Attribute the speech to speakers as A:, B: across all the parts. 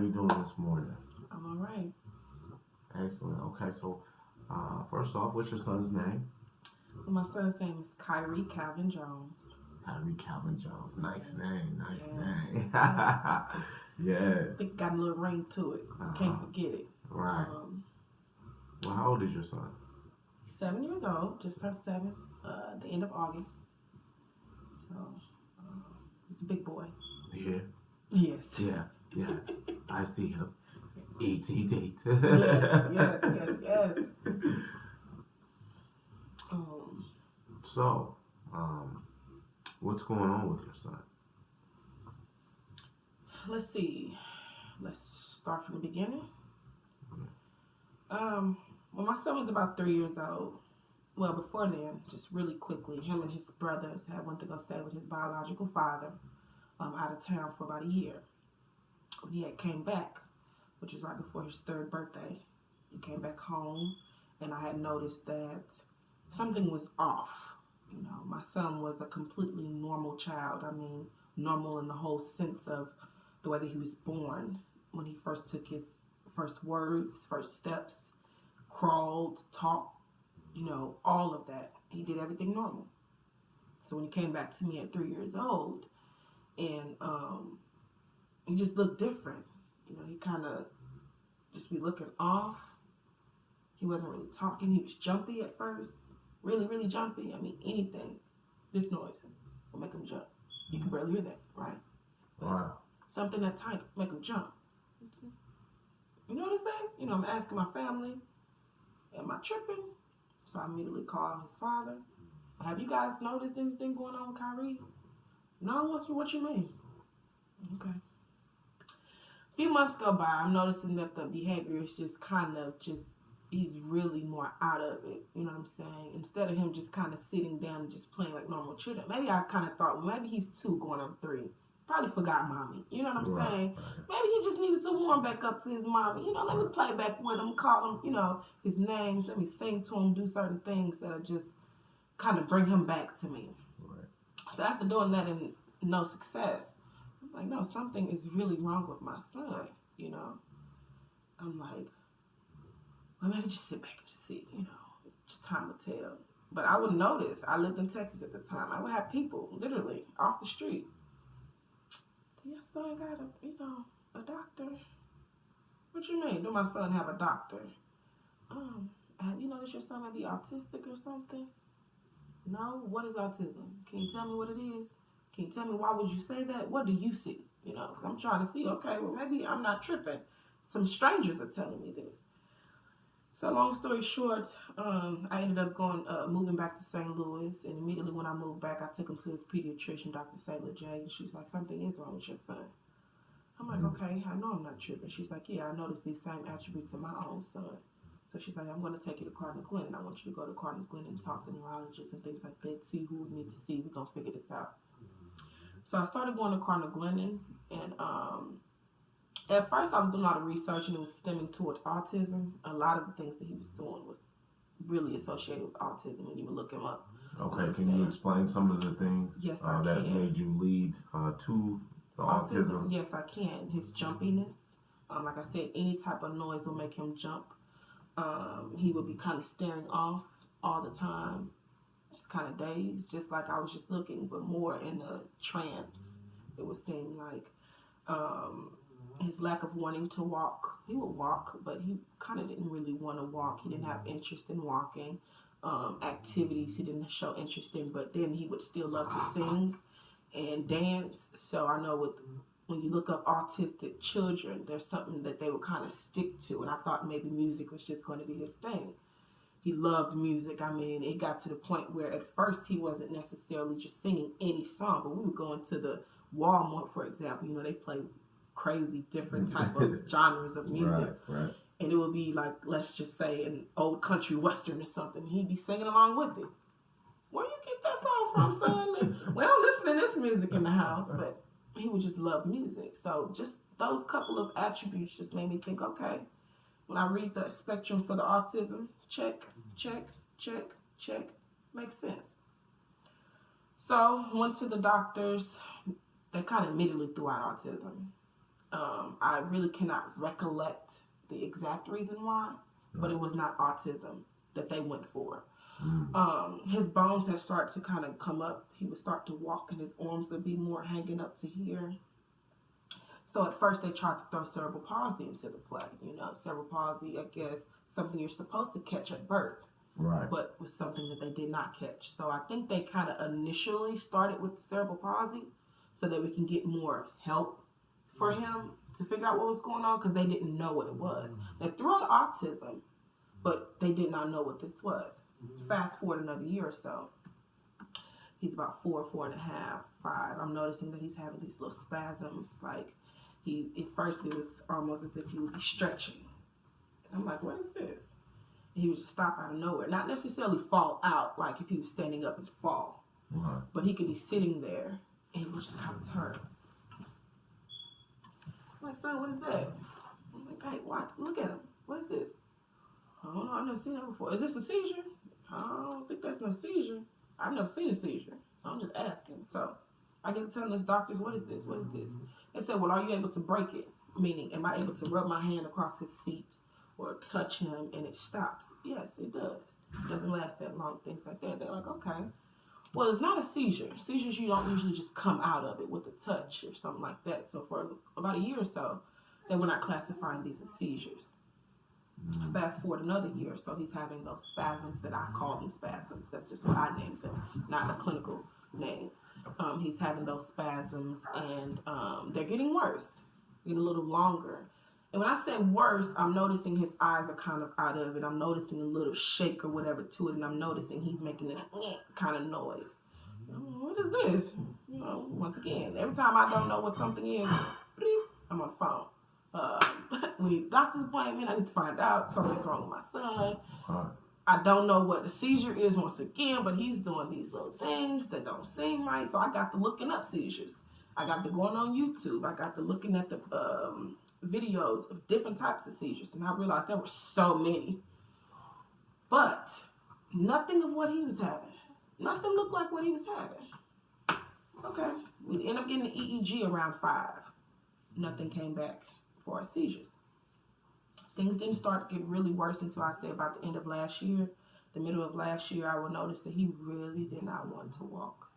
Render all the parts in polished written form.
A: How you doing this morning?
B: I'm all right.
A: Excellent. Okay, so first off, what's your son's name?
B: Well, my son's name is KY'Ree Calvin Jones.
A: KY'Ree Calvin Jones. Nice
B: Yes.
A: name. Nice
B: Yes.
A: name.
B: Yes.
A: Yes.
B: I think it got a little ring to it. Can't forget it.
A: Right. Well, how old is your son?
B: He's 7 years old. Just turned 7 at the end of August. So he's a big boy.
A: Yeah.
B: Yes.
A: Yeah. Yes. I see him. E.T. date.
B: Yes.
A: So, what's going on with your son?
B: Let's see. Let's start from the beginning. When my son was about 3 years old, well, before then, just really quickly, him and his brothers had went to go stay with his biological father out of town for about a year. When he had came back, which is right before his 3rd birthday, he came back home, and I had noticed that something was off. You know, my son was a completely normal child. I mean, normal in the whole sense of the way that he was born. When he first took his first words, first steps, crawled, talked, you know, all of that. He did everything normal. So when he came back to me at 3 years old, and he just looked different. You know, he kind of just be looking off. He wasn't really talking. He was jumpy at first. Really, really jumpy. I mean, anything. This noise will make him jump. You can barely hear that, right?
A: Wow.
B: Something that tight make him jump. You notice this? You know, I'm asking my family, am I tripping? So I immediately call his father. Have you guys noticed anything going on with KY'Ree? No, what you mean? Okay. A few months go by, I'm noticing that the behavior is just kind of he's really more out of it. You know what I'm saying? Instead of him just kind of sitting down and just playing like normal children. Maybe I kind of thought, well, maybe he's 2 going on 3. Probably forgot mommy. You know what I'm saying? Maybe he just needed to warm back up to his mommy. You know, let me play back with him, call him, you know, his names. Let me sing to him, do certain things that'll just kind of bring him back to me.
A: Right.
B: So after doing that and no success, I'm like, no, something is really wrong with my son, you know. I'm like, well, maybe just sit back and just see, you know, just time will tell. But I would notice, I lived in Texas at the time, I would have people literally off the street. Your son got a doctor. What you mean? Do my son have a doctor? Have you noticed your son might be autistic or something? No? What is autism? Can you tell me what it is? Can you tell me why would you say that? What do you see? You know, 'cause I'm trying to see, okay, well, maybe I'm not tripping. Some strangers are telling me this. So long story short, I ended up moving back to St. Louis, and immediately when I moved back, I took him to his pediatrician, Dr. Sailor J, and she's like, something is wrong with your son. I'm like, okay, I know I'm not tripping. She's like, yeah, I noticed these same attributes in my own son. So she's like, I'm going to take you to Cardinal Glennon. I want you to go to Cardinal Glennon and talk to neurologists and things like that, see who we need to see. We're going to figure this out. So I started going to Cardinal Glennon, and at first, I was doing a lot of research, and it was stemming towards autism. A lot of the things that he was doing was really associated with autism when you would look him up.
A: Okay, can you explain some of the things that made you lead to the autism?
B: Yes, I can. His jumpiness. Like I said, any type of noise will make him jump. He would be kind of staring off all the time, just kind of dazed, just like I was just looking, but more in a trance, it would seem like. His lack of wanting to walk. He would walk, but he kind of didn't really want to walk. He didn't have interest in walking. Activities he didn't show interest in, but then he would still love to sing and dance. So I know when you look up autistic children, there's something that they would kind of stick to, and I thought maybe music was just going to be his thing. He loved music. I mean, it got to the point where at first he wasn't necessarily just singing any song, but we would go into the Walmart, for example. You know, they play crazy different type of genres of music.
A: Right.
B: And it would be like, let's just say an old country western or something. He'd be singing along with it. Where you get that song from, son? We don't listen to this music in the house, but he would just love music. So just those couple of attributes just made me think, okay, when I read the spectrum for the autism, check, makes sense. So went to the doctors. They kind of immediately threw out autism. I really cannot recollect the exact reason why, but it was not autism that they went for. His bones had started to kind of come up. He would start to walk and his arms would be more hanging up to here. So at first they tried to throw cerebral palsy into the play. You know, cerebral palsy, I guess, something you're supposed to catch at birth.
A: Right.
B: But was something that they did not catch. So I think they kind of initially started with the cerebral palsy so that we can get more help for him to figure out what was going on, because they didn't know what it was. They threw out autism, but they did not know what this was. Fast forward another year or so. He's about 4, 4.5, 5. I'm noticing that he's having these little spasms. Like, at first it was almost as if he would be stretching. And I'm like, what is this? And he would just stop out of nowhere. Not necessarily fall out, like if he was standing up and fall.
A: Right.
B: But he could be sitting there and he would just kind of turn. I'm like, son, what is that? I'm like, hey, what? Look at him. What is this? I don't know. I've never seen that before. Is this a seizure? I don't think that's no seizure. I've never seen a seizure. I'm just asking. So I get to telling these doctors, what is this? What is this? They said, well, are you able to break it? Meaning, am I able to rub my hand across his feet or touch him and it stops? Yes, it does. It doesn't last that long, things like that. They're like, okay. Well, it's not a seizure. Seizures, you don't usually just come out of it with a touch or something like that. So for about a year or so, they were not classifying these as seizures. Fast forward another year, so he's having those spasms that I call them spasms. That's just what I named them, not a clinical name. He's having those spasms, and they're getting worse, getting a little longer. And when I say worse, I'm noticing his eyes are kind of out of it. I'm noticing a little shake or whatever to it, and I'm noticing he's making this kind of noise. What is this? You know, once again, every time I don't know what something is, I'm on the phone. We need a doctor's appointment. I need to find out something's wrong with my son. I don't know what the seizure is once again, but he's doing these little things that don't seem right. So I got to looking up seizures. I got to going on YouTube. I got to looking at the videos of different types of seizures, and I realized there were so many. But nothing of what he was having. Nothing looked like what he was having. Okay. We end up getting the EEG around 5. Nothing came back for our seizures. Things didn't start to get really worse until I say about the end of last year. The middle of last year, I would notice that he really did not want to walk.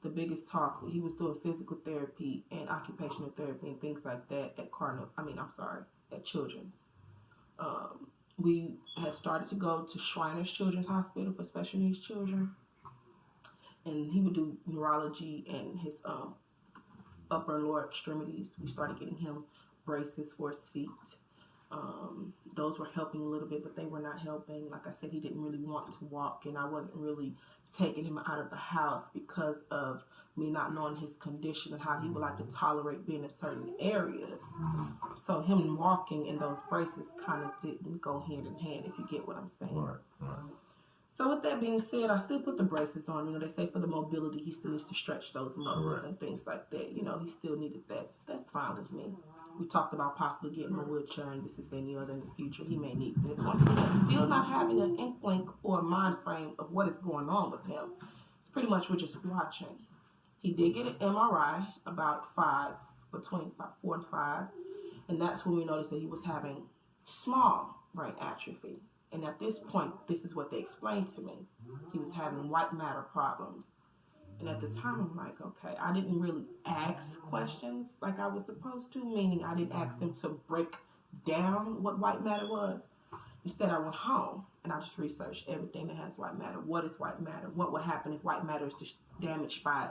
B: The biggest talk, he was doing physical therapy and occupational therapy and things like that at Children's. We had started to go to Shriners Children's Hospital for special needs children. And he would do neurology and his upper and lower extremities. We started getting him braces for his feet. Those were helping a little bit, but they were not helping. Like I said, he didn't really want to walk, and I wasn't really taking him out of the house because of me not knowing his condition and how he would like to tolerate being in certain areas. So him walking in those braces kind of didn't go hand in hand, if you get what I'm saying.
A: Right.
B: So with that being said, I still put the braces on. You know, they say for the mobility, he still needs to stretch those muscles and things like that. You know, he still needed that. That's fine with me. We talked about possibly getting a wheelchair, and this is any other in the future. He may need this. Once again, still not having an inkling or a mind frame of what is going on with him. It's pretty much we're just watching. He did get an MRI between about 4 and 5, and that's when we noticed that he was having small brain atrophy. And at this point, this is what they explained to me. He was having white matter problems. And at the time, I'm like, okay, I didn't really ask questions like I was supposed to, meaning I didn't ask them to break down what white matter was. Instead, I went home and I just researched everything that has white matter. What is white matter? What would happen if white matter is just damaged by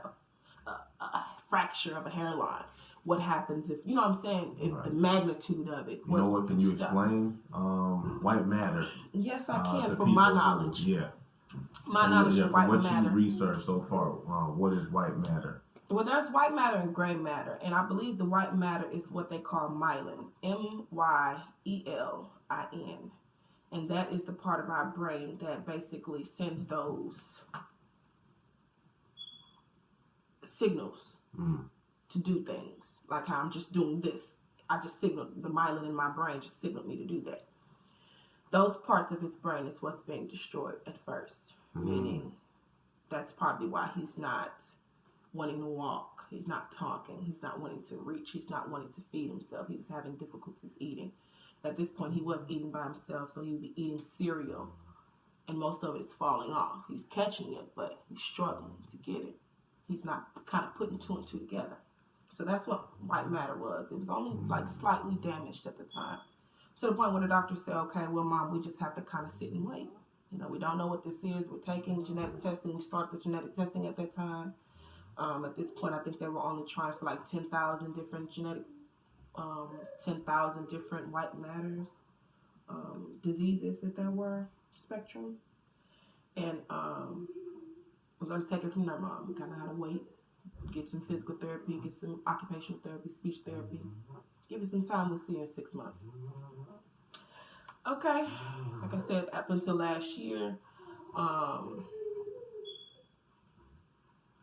B: a fracture of a hairline? What happens if, you know what I'm saying, if the magnitude of it.
A: You know what, can you explain white matter?
B: Yes, I can, from my knowledge.
A: Yeah.
B: My knowledge of white matter.
A: What you researched so far, what is white matter?
B: Well, there's white matter and gray matter, and I believe the white matter is what they call myelin, M-Y-E-L-I-N, and that is the part of our brain that basically sends those signals to do things, like how I'm just doing this. I just signaled, the myelin in my brain just signaled me to do that. Those parts of his brain is what's being destroyed at first, meaning that's probably why he's not wanting to walk. He's not talking. He's not wanting to reach. He's not wanting to feed himself. He was having difficulties eating. At this point, he was eating by himself, so he would be eating cereal, and most of it is falling off. He's catching it, but he's struggling to get it. He's not kind of putting two and two together. So that's what white matter was. It was only like slightly damaged at the time, to the point where the doctor said, okay, well, Mom, we just have to kind of sit and wait. You know, we don't know what this is. We're taking genetic testing. We started the genetic testing at that time. At this point, I think they were only trying for like 10,000 different genetic 10,000 different white matters diseases that there were, spectrum. And we're going to take it from there, Mom. We kind of had to wait, get some physical therapy, get some occupational therapy, speech therapy. Give it some time. We'll see you in 6 months. Okay. Like I said, up until last year,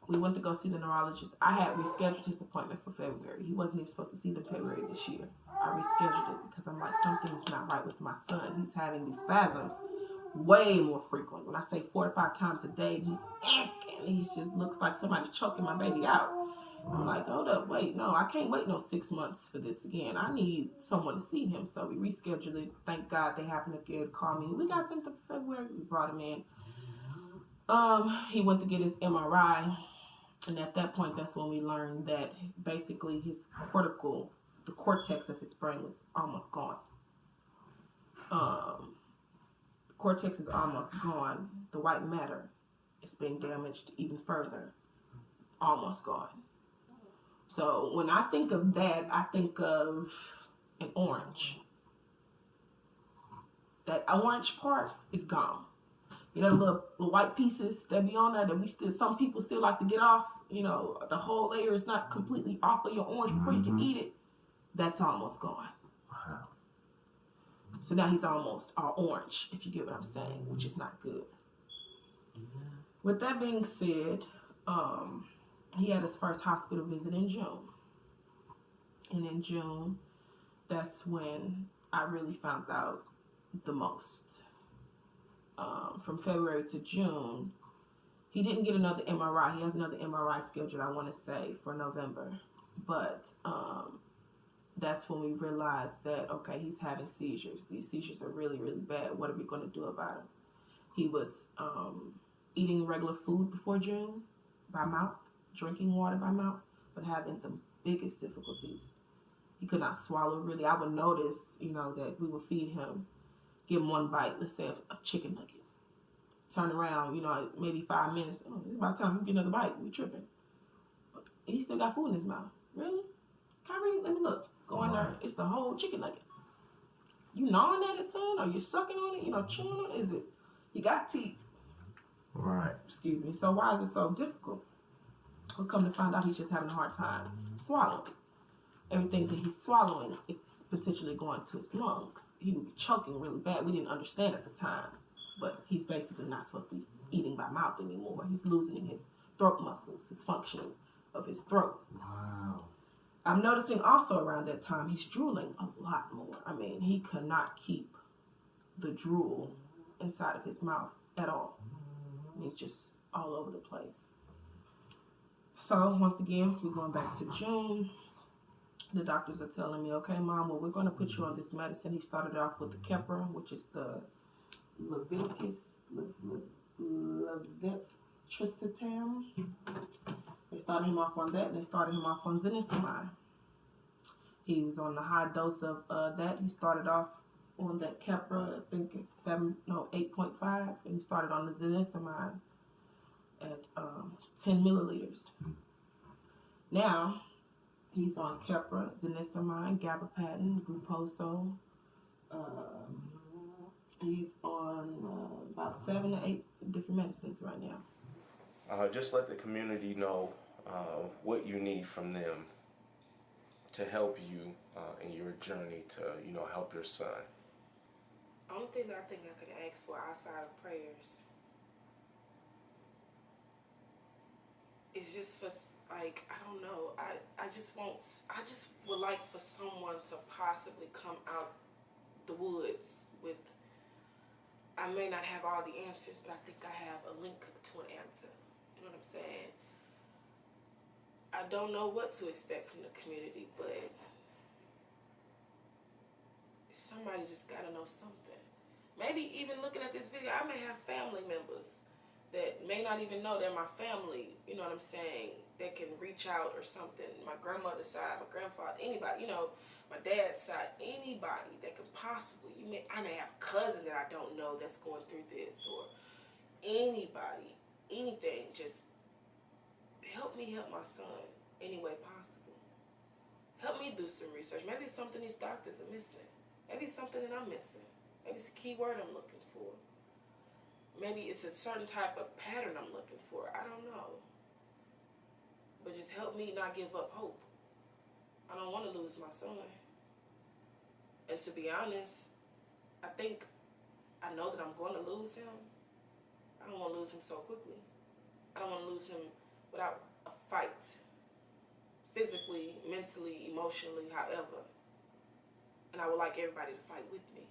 B: we went to go see the neurologist. I had rescheduled his appointment for February. He wasn't even supposed to see them February this year. I rescheduled it because I'm like, something's not right with my son. He's having these spasms way more frequent. When I say 4 to 5 times a day, he's acting. He just looks like somebody choking my baby out. I'm like, hold up, wait, no, I can't wait no 6 months for this again. I need someone to see him. So we rescheduled it. Thank God they happened to call me. We got something for February. We brought him in. He went to get his MRI. And at that point, that's when we learned that basically his the cortex of his brain was almost gone. The cortex is almost gone. The white matter is being damaged even further. Almost gone. So when I think of that, I think of an orange. That orange part is gone. You know, the little white pieces that be on there that some people still like to get off. You know, the whole layer is not completely off of your orange before you can eat it. That's almost gone.
A: Wow.
B: So now he's almost all orange, if you get what I'm saying, which is not good. With that being said, he had his first hospital visit in June. And in June, that's when I really found out the most. From February to June, he didn't get another MRI. He has another MRI scheduled, I want to say, for November. But that's when we realized that, okay, he's having seizures. These seizures are really, really bad. What are we going to do about him? He was eating regular food before June by mouth, drinking water by mouth, but having the biggest difficulties. He could not swallow, really. I would notice, you know, that we would feed him, give him one bite, let's say a chicken nugget. Turn around, you know, maybe 5 minutes. Oh, it's about time we get another bite. We tripping. He still got food in his mouth. Really? KY'Ree, let me look. Go in there. It's the whole chicken nugget. You gnawing at it, son? Or you sucking on it? You know, chewing on it? Is it? You got teeth.
A: Right.
B: Excuse me. So why is it so difficult? We'll come to find out he's just having a hard time swallowing. Everything that he's swallowing, it's potentially going to his lungs. He would be choking really bad. We didn't understand at the time. But he's basically not supposed to be eating by mouth anymore. He's losing his throat muscles, his functioning of his throat.
A: Wow.
B: I'm noticing also around that time he's drooling a lot more. I mean, he could not keep the drool inside of his mouth at all. He's just all over the place. So once again, we're going back to June. The doctors are telling me, okay, Mom, well, we're going to put you on this medicine. He started off with the KY'Ree, which is the levetiracetam. They started him off on that, and they started him off on zonisamide. He was on the high dose of that. He started off on that KY'Ree, I think it's 8.5, and he started on the zonisamide at 10 milliliters. Now, he's on KY'Ree, zonisamide, gabapentin, glucoso. He's on about 7 to 8 different medicines right now.
C: Just let the community know what you need from them to help you in your journey to, you know, help your son.
B: Only thing that I think I could ask for outside of prayers is just for, like, I don't know. I just would like for someone to possibly come out the woods with, I may not have all the answers, but I think I have a link to an answer. You know what I'm saying? I don't know what to expect from the community, but somebody just gotta know something. Maybe even looking at this video, I may have family members that may not even know they're my family, you know what I'm saying, that can reach out or something. My grandmother's side, my grandfather, anybody, you know, my dad's side, anybody that could possibly, I may have a cousin that I don't know that's going through this, or anybody, anything, just help me help my son any way possible. Help me do some research. Maybe it's something these doctors are missing. Maybe it's something that I'm missing. Maybe it's a key word I'm looking for. Maybe it's a certain type of pattern I'm looking for. I don't know. But just help me not give up hope. I don't want to lose my son. And to be honest, I know that I'm going to lose him. I don't want to lose him so quickly. I don't want to lose him without a fight. Physically, mentally, emotionally, however. And I would like everybody to fight with me.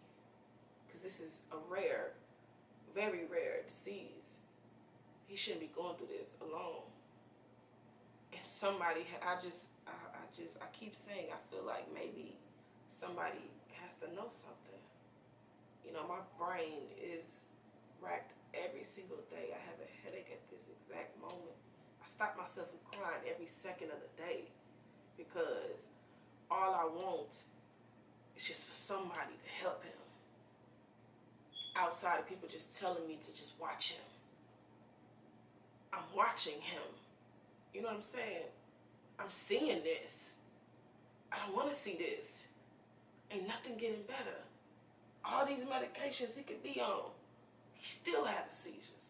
B: Because this is a rare, very rare disease. He shouldn't be going through this alone. And somebody, I keep saying, I feel like maybe somebody has to know something. You know, my brain is racked every single day. I have a headache at this exact moment. I stop myself from crying every second of the day because all I want is just for somebody to help him. Outside of people just telling me to just watch him. I'm watching him. You know what I'm saying? I'm seeing this. I don't want to see this. Ain't nothing getting better. All these medications he could be on, he still had the seizures.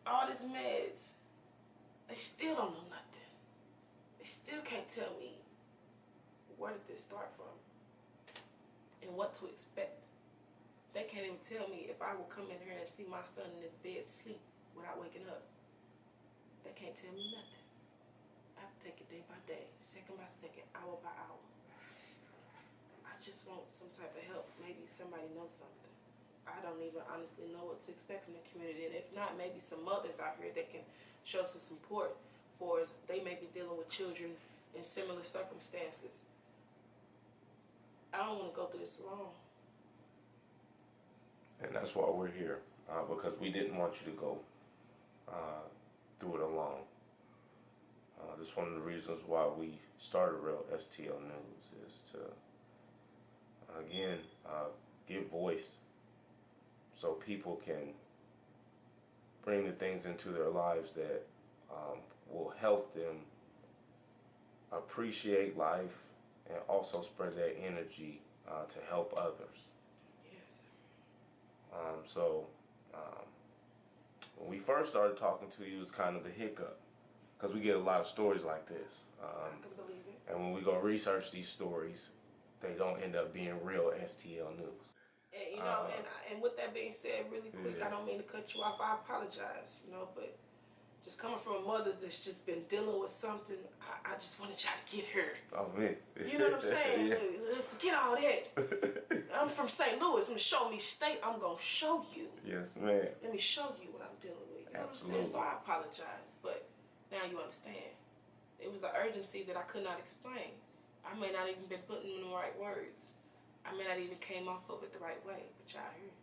B: All these meds, they still don't know nothing. They still can't tell me where did this start from and what to expect. They can't even tell me if I will come in here and see my son in his bed sleep without waking up. They can't tell me nothing. I have to take it day by day, second by second, hour by hour. I just want some type of help. Maybe somebody knows something. I don't even honestly know what to expect from the community. And if not, maybe some mothers out here that can show some support for us. They may be dealing with children in similar circumstances. I don't want to go through this alone.
C: And that's why we're here, because we didn't want you to go through it alone. That's one of the reasons why we started Real STL News, is to, again, give voice so people can bring the things into their lives that will help them appreciate life and also spread that energy to help others.
B: Yes.
C: When we first started talking to you, it was kind of a hiccup because we get a lot of stories like this.
B: I can believe it.
C: And when we go research these stories, they don't end up being real STL news.
B: And, you know, and with that being said, really quick, yeah. I don't mean to cut you off. I apologize, you know, but just coming from a mother that's just been dealing with something, I just wanted y'all to get her.
C: Oh, man.
B: You know what I'm saying?
C: Yeah.
B: Forget all that. I'm from St. Louis. Let me show me state. I'm going to show you.
C: Yes, ma'am.
B: Let me show you what I'm dealing with. You know
C: Absolutely.
B: what I'm saying? So I apologize, but now you understand. It was an urgency that I could not explain. I may not even been putting in the right words. I may not even came off of it the right way, but y'all here,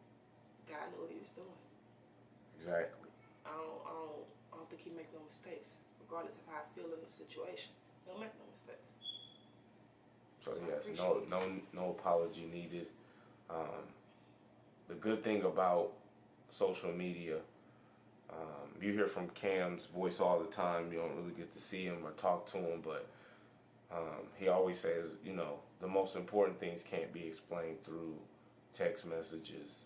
B: God knew what he was doing.
C: Exactly.
B: I don't think he make no mistakes, regardless of how I feel in the situation. He don't make no mistakes.
C: So yes, no apology needed. The good thing about social media, you hear from Cam's voice all the time. You don't really get to see him or talk to him, but he always says, you know, the most important things can't be explained through text messages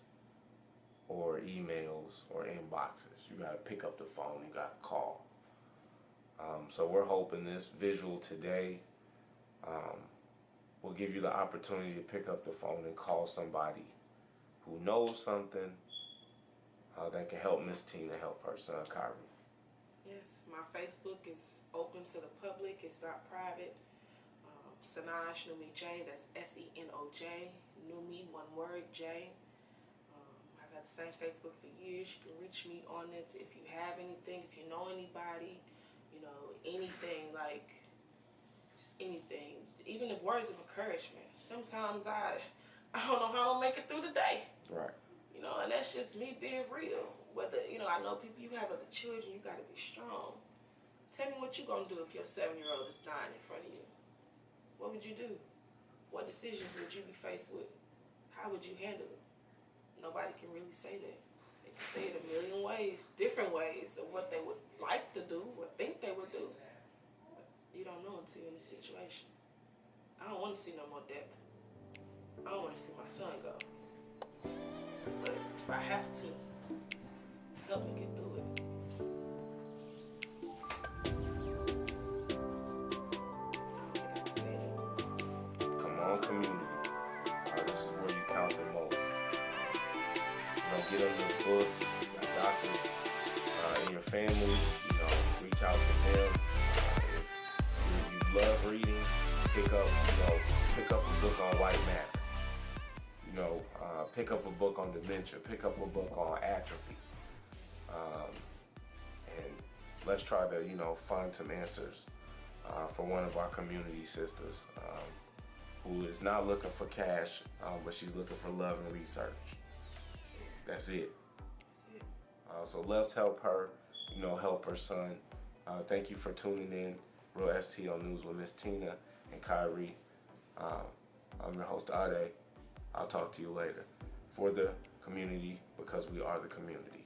C: or emails or inboxes. You got to pick up the phone. You got to call. So we're hoping this visual today will give you the opportunity to pick up the phone and call somebody who knows something that can help Miss Tina help her son, KY'Ree.
B: Yes, my Facebook is open to the public. It's not private. Senoj Numi J, that's SENOJ, Numi, one word, J. I've had the same Facebook for years. You can reach me on it if you have anything, if you know anybody, You know, anything, like, just anything. Even if words of encouragement. Sometimes I don't know how I'll make it through the day.
C: Right.
B: You know, and that's just me being real. Whether, you know, I know people, you have other children, you got to be strong. Tell me what you going to do if your 7-year-old is dying in front of you. What would you do? What decisions would you be faced with? How would you handle it? Nobody can really say that. They can say it a million ways, different ways of what they would like to do or think they would do. But you don't know until you're in the situation. I don't want to see no more death. I don't want to see my son go. But if I have to, help me get through it.
C: Come on, community. This is where you count the most. You know, get on this book, like doctors in your family. You know, reach out to them. If you love reading, pick up a book on white matter. You know, pick up a book on dementia. Pick up a book on atrophy. And let's try to, you know, find some answers for one of our community sisters who is not looking for cash, but she's looking for love and research. That's it. So let's help her, you know, help her son. Thank you for tuning in. Real STL News with Miss Tina and KY'Ree. I'm your host, Ade. I'll talk to you later. For the community, because we are the community.